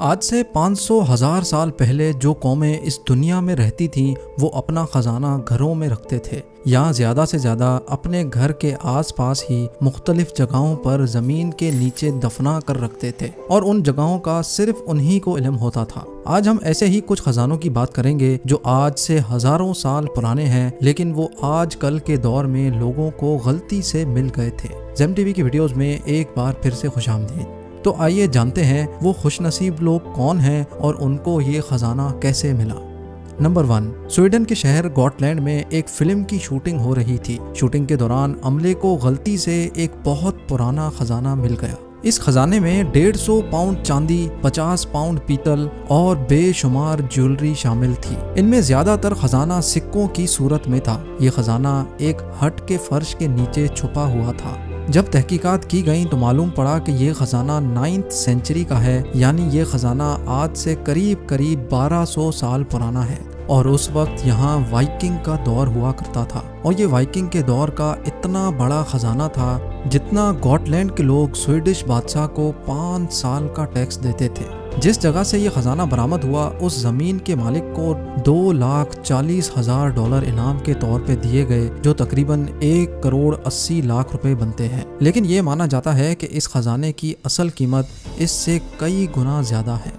آج سے 500,000 سال پہلے جو قومیں اس دنیا میں رہتی تھیں وہ اپنا خزانہ گھروں میں رکھتے تھے یا زیادہ سے زیادہ اپنے گھر کے آس پاس ہی مختلف جگہوں پر زمین کے نیچے دفنا کر رکھتے تھے اور ان جگہوں کا صرف انہی کو علم ہوتا تھا۔ آج ہم ایسے ہی کچھ خزانوں کی بات کریں گے جو آج سے ہزاروں سال پرانے ہیں لیکن وہ آج کل کے دور میں لوگوں کو غلطی سے مل گئے تھے۔ زیم ٹی وی کی ویڈیوز میں ایک بار پھر سے خوش آمدید۔ تو آئیے جانتے ہیں وہ خوش نصیب لوگ کون ہیں اور ان کو یہ خزانہ کیسے ملا۔ نمبر 1، سویڈن کے شہر گوٹ لینڈ میں ایک فلم کی شوٹنگ ہو رہی تھی۔ شوٹنگ کے دوران عملے کو غلطی سے ایک بہت پرانا خزانہ مل گیا۔ اس خزانے میں 150 پاؤنڈ چاندی، 50 پاؤنڈ پیتل اور بے شمار جیولری شامل تھی۔ ان میں زیادہ تر خزانہ سکوں کی صورت میں تھا۔ یہ خزانہ ایک ہٹ کے فرش کے نیچے چھپا ہوا تھا۔ جب تحقیقات کی گئیں تو معلوم پڑا کہ یہ خزانہ 9ویں سینچری کا ہے، یعنی یہ خزانہ آج سے قریب 1200 سال پرانا ہے اور اس وقت یہاں وائکنگ کا دور ہوا کرتا تھا اور یہ وائکنگ کے دور کا اتنا بڑا خزانہ تھا جتنا گوٹ لینڈ کے لوگ سویڈش بادشاہ کو 5 سال کا ٹیکس دیتے تھے۔ جس جگہ سے یہ خزانہ برآمد ہوا اس زمین کے مالک کو $2,40,000 انعام کے طور پہ دیے گئے، جو تقریباً 1,80,00,000 روپے بنتے ہیں۔ لیکن یہ مانا جاتا ہے کہ اس خزانے کی اصل قیمت اس سے کئی گنا زیادہ ہے۔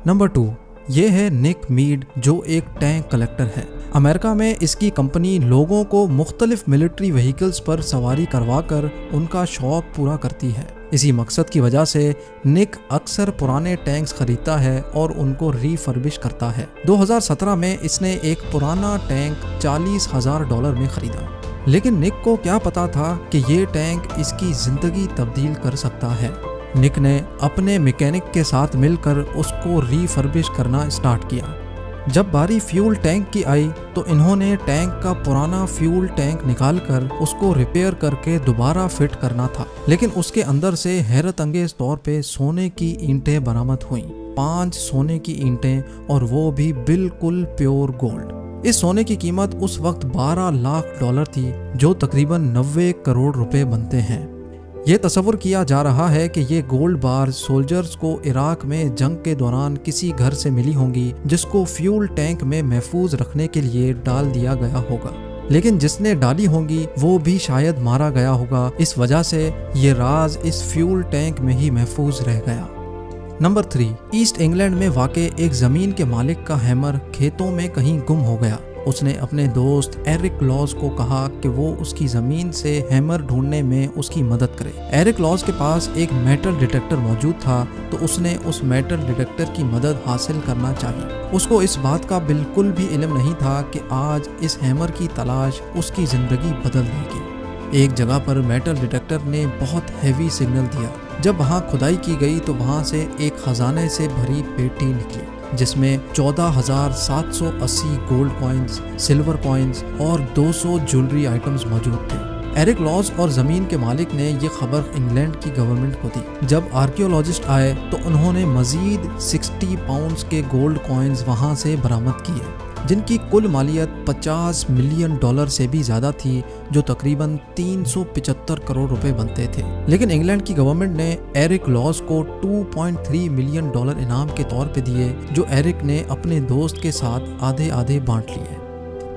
نمبر 2، یہ ہے نک میڈ جو ایک ٹینک کلیکٹر ہے۔ امریکہ میں اس کی کمپنی لوگوں کو مختلف ملٹری وہیکلز پر سواری کروا کر ان کا شوق پورا کرتی ہے۔ اسی مقصد کی وجہ سے نک اکثر پرانے ٹینکس خریدتا ہے اور ان کو ری فربش کرتا ہے۔ 2017 میں اس نے ایک پرانا ٹینک $40,000 میں خریدا، لیکن نک کو کیا پتا تھا کہ یہ ٹینک اس کی زندگی تبدیل کر سکتا ہے۔ نک نے اپنے میکینک کے ساتھ مل کر اس کو ری فربش کرنا سٹارٹ کیا۔ جب باری فیول ٹینک کی آئی تو انہوں نے ٹینک کا پرانا فیول ٹینک نکال کر اس کو ریپیئر کر کے دوبارہ فٹ کرنا تھا، لیکن اس کے اندر سے حیرت انگیز طور پہ سونے کی اینٹیں برآمد ہوئیں۔ 5 سونے کی اینٹیں اور وہ بھی بالکل پیور گولڈ۔ اس سونے کی قیمت اس وقت $12,00,000 تھی، جو تقریباً 90 کروڑ روپے بنتے ہیں۔ یہ تصور کیا جا رہا ہے کہ یہ گولڈ بار سولجرز کو عراق میں جنگ کے دوران کسی گھر سے ملی ہوں گی جس کو فیول ٹینک میں محفوظ رکھنے کے لیے ڈال دیا گیا ہوگا، لیکن جس نے ڈالی ہوں گی وہ بھی شاید مارا گیا ہوگا۔ اس وجہ سے یہ راز اس فیول ٹینک میں ہی محفوظ رہ گیا۔ نمبر 3، ایسٹ انگلینڈ میں واقع ایک زمین کے مالک کا ہیمر کھیتوں میں کہیں گم ہو گیا۔ اس نے اپنے دوست ایرک لاز کو کہا کہ وہ اس کی زمین سے ہیمر ڈھونڈنے میں اس کی مدد کرے۔ ایرک لاز کے پاس ایک میٹل ڈیٹیکٹر موجود تھا تو اس نے اس میٹل ڈیٹیکٹر کی مدد حاصل کرنا چاہی۔ اس کو اس بات کا بالکل بھی علم نہیں تھا کہ آج اس ہیمر کی تلاش اس کی زندگی بدل دے گی۔ ایک جگہ پر میٹل ڈیٹیکٹر نے بہت ہیوی سگنل دیا۔ جب وہاں کھدائی کی گئی تو وہاں سے ایک خزانے سے بھری پیٹی نکلی جس میں 14,780 گولڈ کوائنز، سلور کوائنز اور 200 جیولری آئٹمز موجود تھے۔ ایرک لاز اور زمین کے مالک نے یہ خبر انگلینڈ کی گورنمنٹ کو دی۔ جب آرکیولوجسٹ آئے تو انہوں نے مزید 60 پاؤنڈز کے گولڈ کوائنز وہاں سے برآمد کیے، جن کی کل مالیت $50 ملین سے بھی زیادہ تھی، جو تقریباً 375 کروڑ روپے بنتے تھے۔ لیکن انگلینڈ کی گورنمنٹ نے ایرک لاز کو $2.3 ملین انعام کے طور پہ دیے، جو ایرک نے اپنے دوست کے ساتھ آدھے آدھے بانٹ لیے۔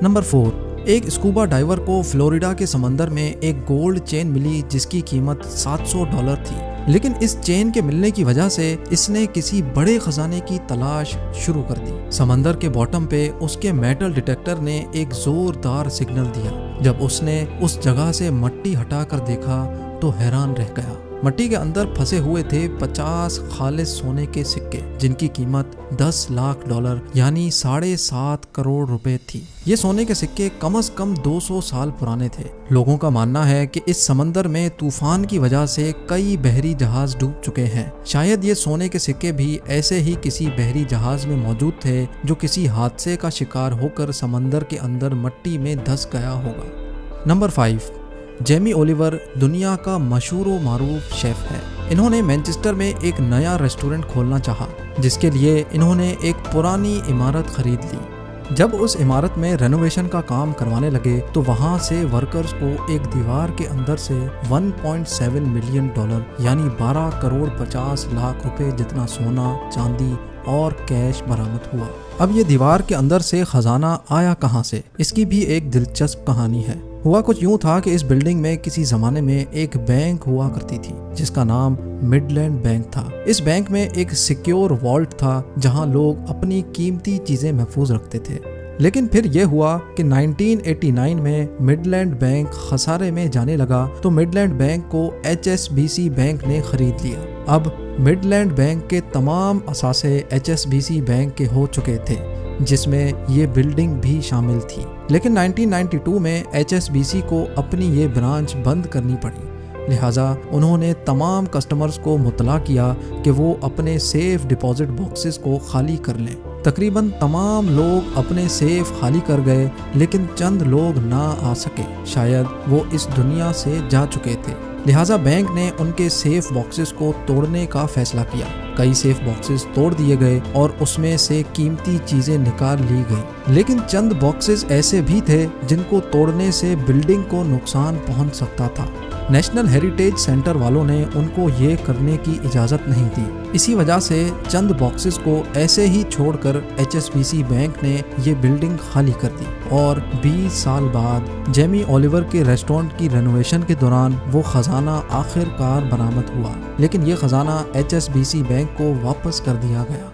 نمبر 4، ایک اسکوبا ڈائیور کو فلوریڈا کے سمندر میں ایک گولڈ چین ملی جس کی قیمت $700 تھی، لیکن اس چین کے ملنے کی وجہ سے اس نے کسی بڑے خزانے کی تلاش شروع کر دی۔ سمندر کے باٹم پہ اس کے میٹل ڈیٹیکٹر نے ایک زوردار سگنل دیا۔ جب اس نے اس جگہ سے مٹی ہٹا کر دیکھا تو حیران رہ گیا۔ مٹی کے اندر پھنسے ہوئے تھے 50 خالص سونے کے سکے جن کی قیمت $10,00,000 یعنی 7.5 کروڑ روپے تھی۔ یہ سونے کے سکے کم از کم 200 سال پرانے تھے۔ لوگوں کا ماننا ہے کہ اس سمندر میں طوفان کی وجہ سے کئی بحری جہاز ڈوب چکے ہیں۔ شاید یہ سونے کے سکے بھی ایسے ہی کسی بحری جہاز میں موجود تھے جو کسی حادثے کا شکار ہو کر سمندر کے اندر مٹی میں دھس گیا ہوگا۔ نمبر 5، جیمی اولیور دنیا کا مشہور و معروف شیف ہے۔ انہوں نے مینچسٹر میں ایک نیا ریسٹورنٹ کھولنا چاہا جس کے لیے انہوں نے ایک پرانی عمارت خرید لی۔ جب اس عمارت میں رینوویشن کا کام کروانے لگے تو وہاں سے ورکرز کو ایک دیوار کے اندر سے $1.7 ملین یعنی 12 کروڑ 50 لاکھ روپے جتنا سونا، چاندی اور کیش برآمد ہوا۔ اب یہ دیوار کے اندر سے خزانہ آیا کہاں سے؟ اس کی بھی ایک دلچسپ کہانی ہے۔ ہوا کچھ یوں تھا کہ اس بلڈنگ میں کسی زمانے میں ایک بینک ہوا کرتی تھی جس کا نام مڈ لینڈ بینک تھا۔ اس بینک میں ایک سیکیور والٹ تھا جہاں لوگ اپنی قیمتی چیزیں محفوظ رکھتے تھے۔ لیکن پھر یہ ہوا کہ 1989 میں مڈ لینڈ بینک خسارے میں جانے لگا تو مڈ لینڈ بینک کو HSBC بینک نے خرید لیا۔ اب مڈ لینڈ بینک کے تمام اثاثے HSBC بینک کے ہو چکے تھے جس میں یہ بلڈنگ بھی شامل تھی، لیکن 1992 میں HSBC کو اپنی یہ برانچ بند کرنی پڑی، لہٰذا انہوں نے تمام کسٹمرز کو مطلع کیا کہ وہ اپنے سیف ڈپازٹ باکسز کو خالی کر لیں۔ تقریباً تمام لوگ اپنے سیف خالی کر گئے لیکن چند لوگ نہ آ سکے، شاید وہ اس دنیا سے جا چکے تھے، لہٰذا بینک نے ان کے سیف باکسز کو توڑنے کا فیصلہ کیا۔ کئی سیف باکسز توڑ دیے گئے اور اس میں سے قیمتی چیزیں نکال لی گئی، لیکن چند باکسز ایسے بھی تھے جن کو توڑنے سے بلڈنگ کو نقصان پہنچ سکتا تھا۔ نیشنل ہیریٹیج سینٹر والوں نے ان کو یہ کرنے کی اجازت نہیں دی، اسی وجہ سے چند باکسز کو ایسے ہی چھوڑ کر HSBC بینک نے یہ بلڈنگ خالی کر دی، اور 20 سال بعد جیمی اولیور کے ریسٹورنٹ کی رینوویشن کے دوران وہ خزانہ آخر کار برآمد ہوا، لیکن یہ خزانہ HSBC بینک کو واپس کر دیا گیا۔